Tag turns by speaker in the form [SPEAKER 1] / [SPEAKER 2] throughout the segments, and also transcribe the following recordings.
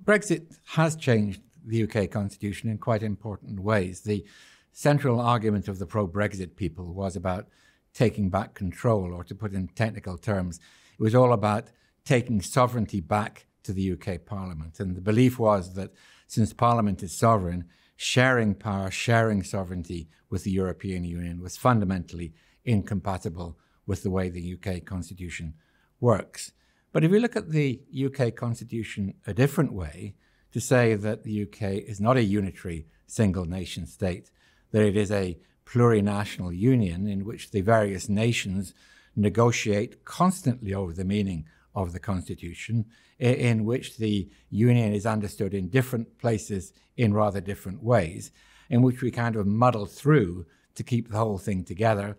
[SPEAKER 1] Brexit has changed the UK constitution in quite important ways. The central argument of the pro-Brexit people was about taking back control, or to put in technical terms, it was all about taking sovereignty back to the UK Parliament. And the belief was that since Parliament is sovereign, sharing power, sharing sovereignty with the European Union was fundamentally incompatible with the way the UK constitution works. But if we look at the UK constitution a different way, to say that the UK is not a unitary single nation state, that it is a plurinational union in which the various nations negotiate constantly over the meaning of the constitution, in which the union is understood in different places in rather different ways, in which we kind of muddle through to keep the whole thing together,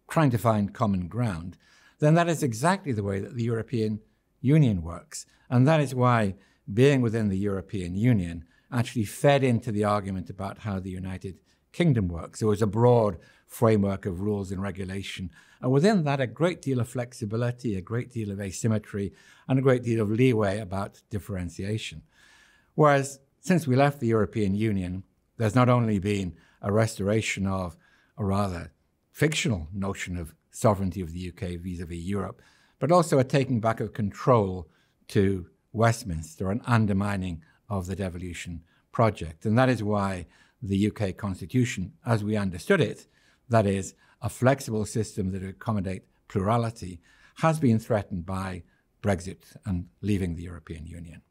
[SPEAKER 1] trying to find common ground, then that is exactly the way that the European Union works. And that is why being within the European Union actually fed into the argument about how the United Kingdom works. There was a broad framework of rules and regulation, and within that a great deal of flexibility, a great deal of asymmetry, and a great deal of leeway about differentiation. Whereas since we left the European Union, there's not only been a restoration of a rather fictional notion of sovereignty of the UK vis-à-vis Europe, but also a taking back of control to Westminster, an undermining of the devolution project. And that is why the UK constitution, as we understood it, that is, a flexible system that would accommodate plurality, has been threatened by Brexit and leaving the European Union.